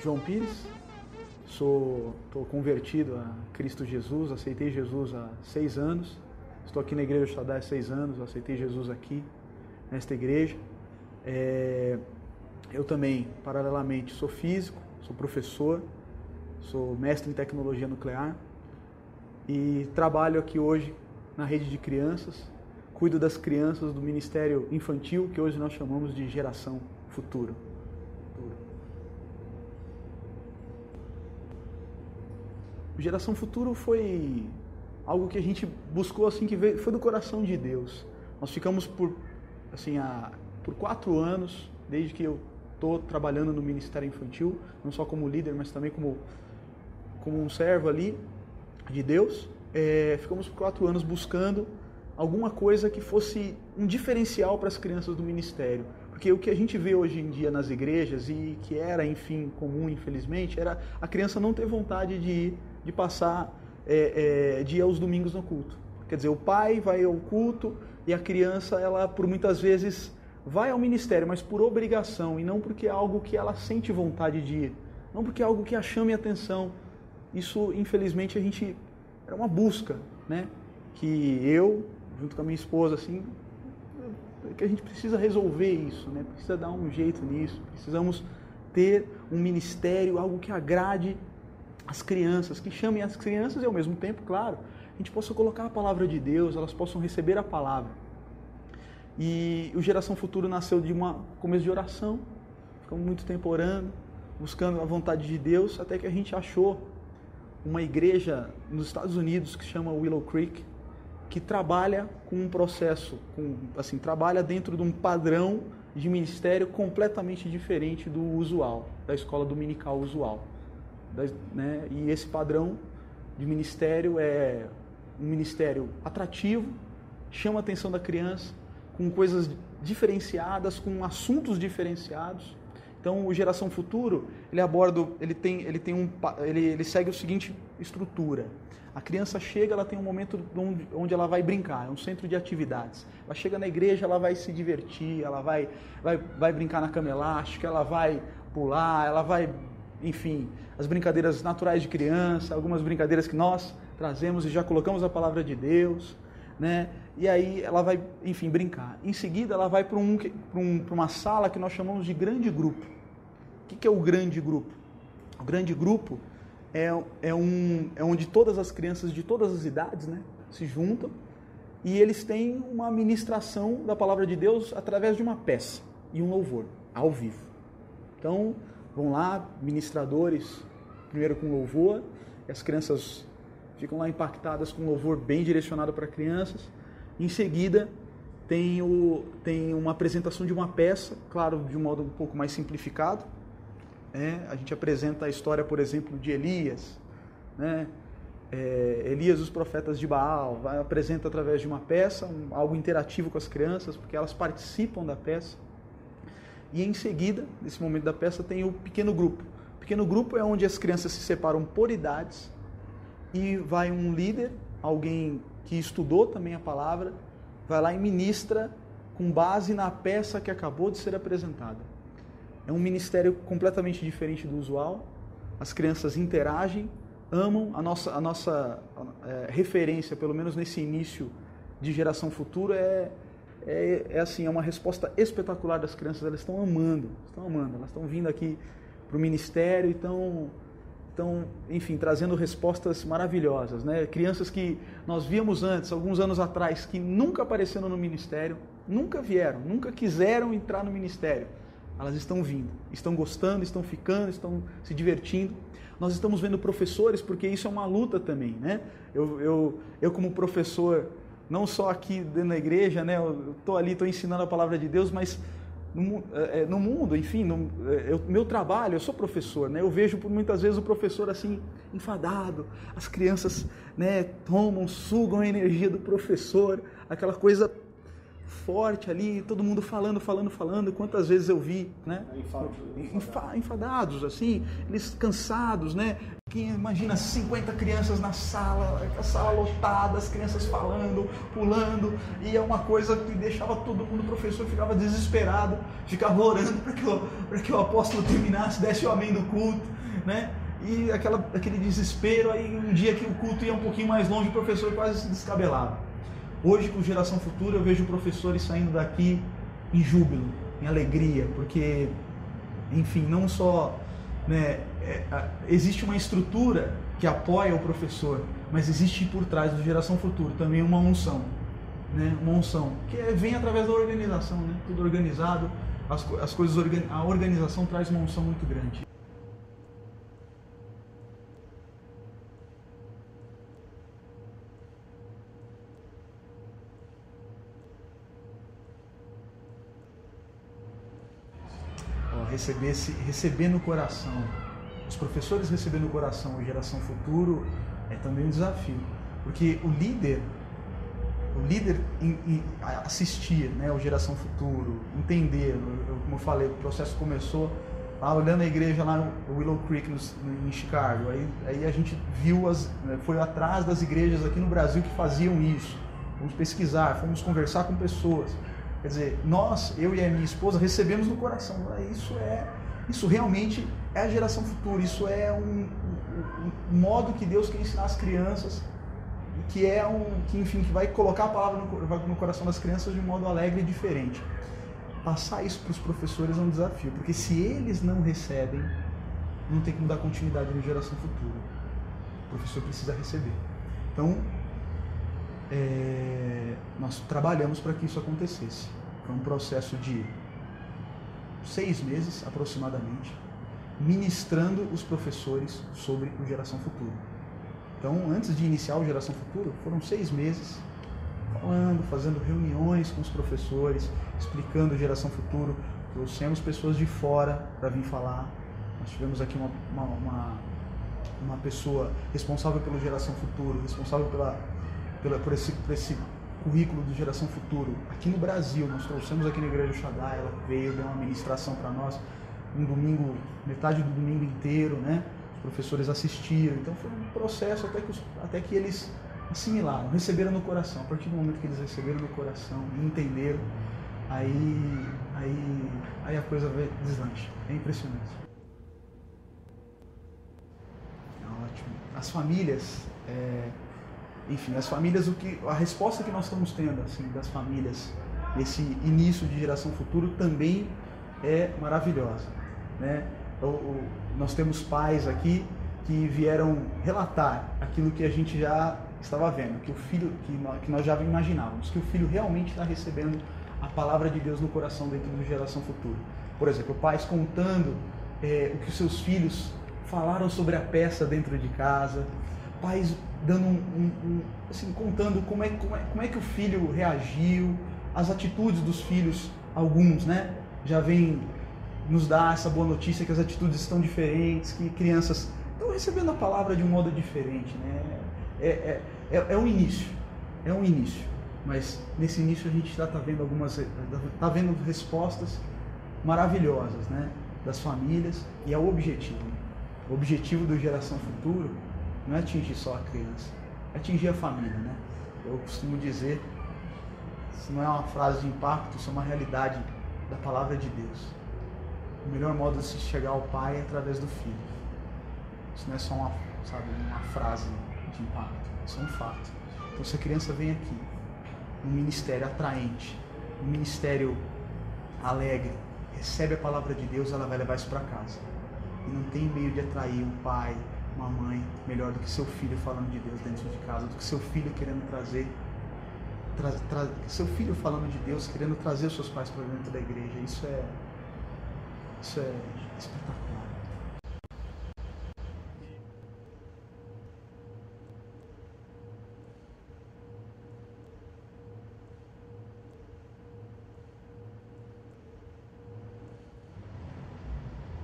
João Pires, estou convertido a Cristo Jesus, aceitei Jesus há 6 anos, estou aqui na Igreja Shaddai há 6 anos, aceitei Jesus aqui, nesta igreja. Eu também, paralelamente, sou físico, sou professor, sou mestre em tecnologia nuclear e trabalho aqui hoje na rede de crianças, cuido das crianças do Ministério Infantil, que hoje nós chamamos de Geração Futuro. Geração Futuro foi algo que a gente buscou, assim, que veio, foi do coração de Deus. Nós ficamos por 4 anos, desde que eu estou trabalhando no Ministério Infantil, não só como líder, mas também como um servo ali de Deus. Ficamos por 4 anos buscando alguma coisa que fosse um diferencial para as crianças do ministério. Porque o que a gente vê hoje em dia nas igrejas, e que era, enfim, comum, infelizmente, era a criança não ter vontade de passar de ir aos domingos no culto. Quer dizer, o pai vai ao culto e a criança, ela por muitas vezes vai ao ministério, mas por obrigação e não porque é algo que ela sente vontade de ir, não porque é algo que a chame a atenção. Isso, infelizmente, era uma busca, né? Que eu, junto com a minha esposa, assim, que a gente precisa resolver isso, né? Precisa dar um jeito nisso, precisamos ter um ministério, algo que agrade as crianças, que chame as crianças e ao mesmo tempo, claro, a gente possa colocar a palavra de Deus, elas possam receber a palavra. E o Geração Futuro nasceu de começo de oração, ficamos muito tempo orando, buscando a vontade de Deus, até que a gente achou uma igreja nos Estados Unidos que chama Willow Creek, que trabalha com um processo, trabalha dentro de um padrão de ministério completamente diferente do usual, da escola dominical usual. Né? E esse padrão de ministério é um ministério atrativo, chama a atenção da criança, com coisas diferenciadas, com assuntos diferenciados. Então, o Geração Futuro, ele segue a seguinte estrutura. A criança chega, ela tem um momento onde ela vai brincar, é um centro de atividades. Ela chega na igreja, ela vai se divertir, ela vai brincar na cama elástica, ela vai pular, ela vai, enfim, as brincadeiras naturais de criança, algumas brincadeiras que nós trazemos e já colocamos a palavra de Deus, né? E aí ela vai, enfim, brincar. Em seguida, ela vai para uma sala que nós chamamos de grande grupo. O que é o grande grupo? O grande grupo é onde todas as crianças de todas as idades, né, se juntam e eles têm uma ministração da palavra de Deus através de uma peça e um louvor, ao vivo. Então, vão lá, ministradores, primeiro com louvor, e as crianças ficam lá impactadas com louvor bem direcionado para crianças. Em seguida, tem uma apresentação de uma peça, claro, de um modo um pouco mais simplificado. A gente apresenta a história, por exemplo, de Elias, né? Elias, os profetas de Baal, apresenta através de uma peça, algo interativo com as crianças, porque elas participam da peça. E em seguida, nesse momento da peça, tem o pequeno grupo. O pequeno grupo é onde as crianças se separam por idades e vai um líder, alguém que estudou também a palavra, vai lá e ministra com base na peça que acabou de ser apresentada. É um ministério completamente diferente do usual. As crianças interagem, amam. A nossa referência, pelo menos nesse início de Geração Futuro, é uma resposta espetacular das crianças. Elas estão amando, elas estão vindo aqui para o ministério e estão, enfim, trazendo respostas maravilhosas, né? Crianças que nós víamos antes, alguns anos atrás, que nunca apareceram no ministério, nunca vieram, nunca quiseram entrar no ministério. Elas estão vindo, estão gostando, estão ficando, estão se divertindo. Nós estamos vendo professores, porque isso é uma luta também, né? Eu como professor, não só aqui dentro da igreja, né? Eu estou ensinando a palavra de Deus, mas no mundo, enfim, meu trabalho, eu sou professor, né? Eu vejo muitas vezes o professor assim, enfadado, as crianças, né, sugam a energia do professor, aquela coisa forte ali, todo mundo falando. Quantas vezes eu vi, né? Enfadados, assim, eles cansados, né? Quem imagina 50 crianças na sala, a sala lotada, as crianças falando, pulando, e é uma coisa que deixava todo mundo, o professor ficava desesperado, ficava orando para que o apóstolo terminasse, desse o amém do culto, né? E aquele desespero, aí um dia que o culto ia um pouquinho mais longe, o professor quase se descabelava. Hoje, com Geração Futura, eu vejo professores saindo daqui em júbilo, em alegria, porque, enfim, não só, né, existe uma estrutura que apoia o professor, mas existe por trás do Geração Futura também uma unção, né, uma unção que vem através da organização, né, tudo organizado, a organização traz uma unção muito grande. Receber no coração, os professores receber no coração a Geração Futuro é também um desafio, porque o líder assistir, né, o Geração Futuro, entender, como eu falei, o processo começou lá olhando a igreja lá no Willow Creek em Chicago, aí a gente viu, foi atrás das igrejas aqui no Brasil que faziam isso, fomos pesquisar, fomos conversar com pessoas. Quer dizer, eu e a minha esposa recebemos no coração. Isso realmente é a Geração Futura. Isso é um modo que Deus quer ensinar as crianças, que vai colocar a palavra no coração das crianças de um modo alegre e diferente. Passar isso para os professores é um desafio, porque se eles não recebem, não tem como dar continuidade na Geração Futura. O professor precisa receber. Então, nós trabalhamos para que isso acontecesse. Foi um processo de 6 meses aproximadamente, ministrando os professores sobre o Geração Futuro. Então, antes de iniciar o Geração Futuro, foram 6 meses falando, fazendo reuniões com os professores, explicando o Geração Futuro. Trouxemos pessoas de fora para vir falar. Nós tivemos aqui uma pessoa responsável pelo Geração Futuro, responsável por esse currículo do Geração Futuro aqui no Brasil. Nós trouxemos aqui na Igreja Shaddai, ela veio, deu uma ministração para nós, um domingo, metade do domingo inteiro, né? Os professores assistiram, então foi um processo até que eles assimilaram, receberam no coração. A partir do momento que eles receberam no coração e entenderam, aí a coisa deslancha. É impressionante. É ótimo. As famílias, a resposta que nós estamos tendo, assim, das famílias nesse início de Geração Futuro também é maravilhosa, né? Nós temos pais aqui que vieram relatar aquilo que a gente já estava vendo, que nós já imaginávamos, que o filho realmente está recebendo a palavra de Deus no coração dentro do Geração Futuro. Por exemplo, pais contando o que os seus filhos falaram sobre a peça dentro de casa, pais dando assim, contando como é que o filho reagiu, as atitudes dos filhos, alguns, né, já vêm nos dar essa boa notícia que as atitudes estão diferentes, que crianças estão recebendo a palavra de um modo diferente, né? É um início, mas nesse início a gente está vendo respostas maravilhosas, né, das famílias, e é o objetivo do Geração Futuro não é atingir só a criança, é atingir a família, né? Eu costumo dizer, isso não é uma frase de impacto, isso é uma realidade da palavra de Deus. O melhor modo de se chegar ao Pai é através do Filho. Isso não é só uma frase de impacto, isso é um fato. Então, se a criança vem aqui, um ministério atraente, um ministério alegre, recebe a palavra de Deus, ela vai levar isso para casa. E não tem meio de atrair um pai, uma mãe melhor do que seu filho falando de Deus dentro de casa, do que seu filho querendo seu filho falando de Deus, querendo trazer os seus pais para dentro da igreja. Isso é espetacular.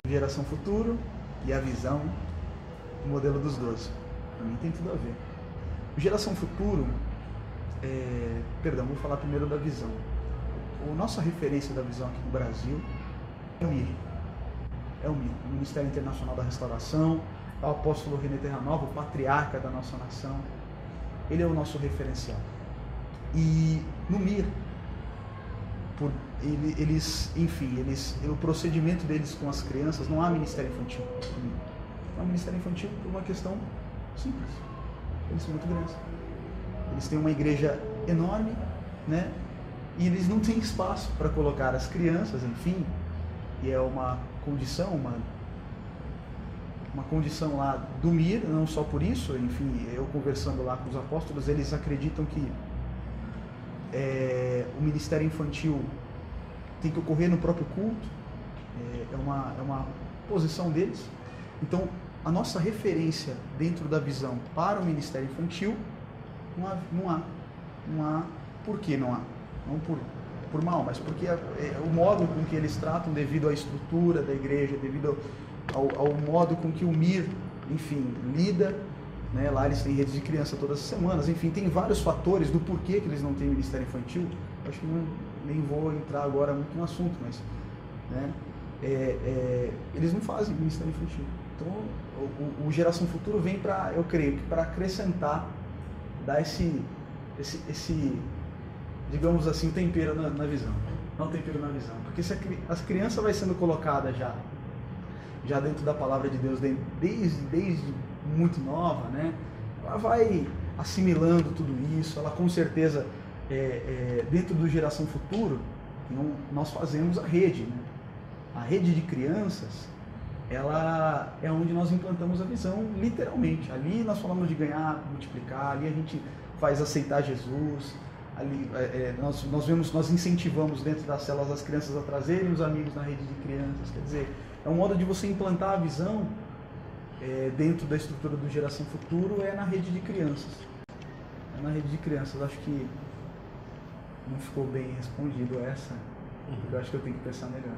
Geração Futuro e a visão, o modelo dos 12. Para mim tem tudo a ver. O Geração Futuro, vou falar primeiro da visão. a nossa referência da visão aqui no Brasil é o MIR. É o MIR, o Ministério Internacional da Restauração, é o apóstolo René Terranova, o patriarca da nossa nação. Ele é o nosso referencial. E no MIR, o procedimento deles com as crianças, não há ministério infantil. Não há ministério infantil por uma questão simples. Eles são muito grandes. Eles têm uma igreja enorme, né? E eles não têm espaço para colocar as crianças, enfim, e é uma condição, uma condição lá do MIR, não só por isso, enfim, eu conversando lá com os apóstolos, eles acreditam que o ministério infantil tem que ocorrer no próprio culto, é uma posição deles. Então, a nossa referência dentro da visão para o ministério infantil, não há. Por que não há? Não por mal, mas porque o modo com que eles tratam, devido à estrutura da igreja, devido ao modo com que o MIR, enfim, lida, né? Lá eles têm redes de criança todas as semanas, enfim, tem vários fatores do porquê que eles não têm ministério infantil. Eu acho que nem vou entrar agora muito no assunto, mas, né? Eles não fazem ministério infantil. Então, o Geração Futuro vem para, eu creio, para acrescentar, dar esse, digamos assim, tempero na visão. Não tempero na visão. Porque se a criança vai sendo colocada já dentro da palavra de Deus, desde muito nova, né? Ela vai assimilando tudo isso, ela com certeza, dentro do Geração Futuro, nós fazemos a rede, né? A rede de crianças, ela é onde nós implantamos a visão, literalmente. Ali nós falamos de ganhar, multiplicar, ali a gente faz aceitar Jesus, ali nós incentivamos dentro das células as crianças a trazerem os amigos na rede de crianças. Quer dizer, é um modo de você implantar a visão dentro da estrutura do Geração Futuro, na rede de crianças. É na rede de crianças. Acho que não ficou bem respondido essa, porque eu acho que eu tenho que pensar melhor.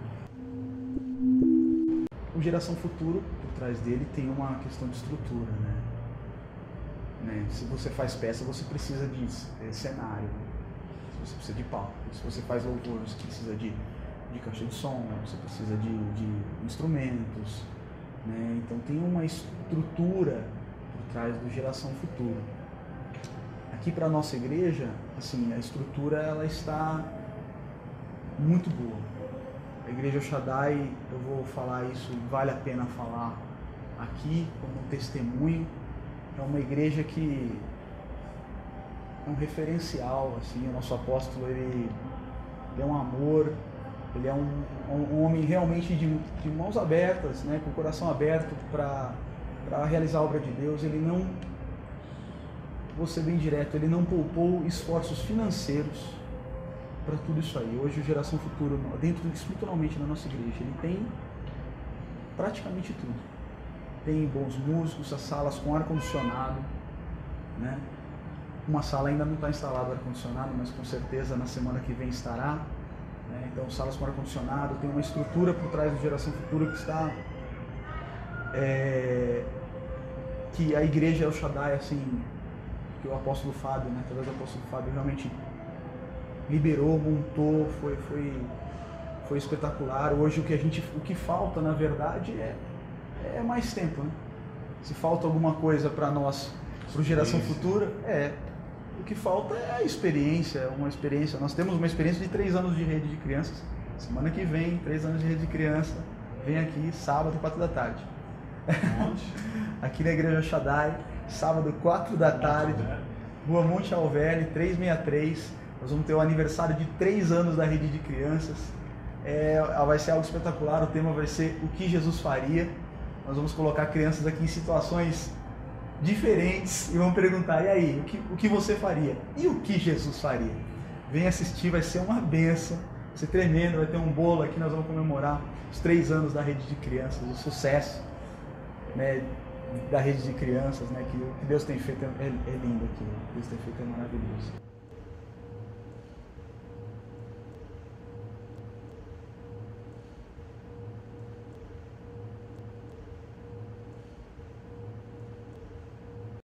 O Geração Futuro, por trás dele, tem uma questão de estrutura, né? Se você faz peça, você precisa de cenário, você precisa de palco. Se você faz louvor, você precisa de caixa de som, você precisa de instrumentos, né? Então tem uma estrutura por trás do Geração Futuro. Aqui para a nossa igreja, assim, a estrutura ela está muito boa. A Igreja El Shaddai, eu vou falar isso, vale a pena falar aqui como um testemunho. É uma igreja que é um referencial, assim. O nosso apóstolo, ele é um amor, ele é um homem realmente de mãos abertas, né, com o coração aberto para realizar a obra de Deus. Ele não, vou ser bem direto, ele não poupou esforços financeiros para tudo isso aí. Hoje o Geração Futuro, dentro estruturalmente na nossa igreja, ele tem praticamente tudo. Tem bons músicos, as salas com ar-condicionado, né? Uma sala ainda não está instalado ar-condicionado, mas com certeza na semana que vem estará, né? Então, salas com ar-condicionado, tem uma estrutura por trás do Geração Futuro que está... que a Igreja El Shaddai, assim, que o apóstolo Fábio, né? Através do apóstolo Fábio, realmente liberou, montou, foi espetacular. Hoje o que falta, na verdade, é mais tempo, né? Se falta alguma coisa para nós, para o Geração Futura, o que falta é a experiência, uma experiência. Nós temos uma experiência de 3 anos de rede de crianças. Semana que vem, 3 anos de rede de criança, vem aqui, sábado, 4 da tarde. Aqui na Igreja El Shaddai, sábado, 4 da tarde, Rua Monte Alverne, 363. Nós vamos ter o aniversário de 3 anos da rede de crianças. Vai ser algo espetacular. O tema vai ser o que Jesus faria. Nós vamos colocar crianças aqui em situações diferentes e vamos perguntar: e aí, o que você faria? E o que Jesus faria? Vem assistir, vai ser uma bênção, vai ser tremendo. Vai ter um bolo aqui, nós vamos comemorar os 3 anos da rede de crianças, o sucesso, né, da rede de crianças, né, que o que Deus tem feito é lindo aqui. O que Deus tem feito é maravilhoso.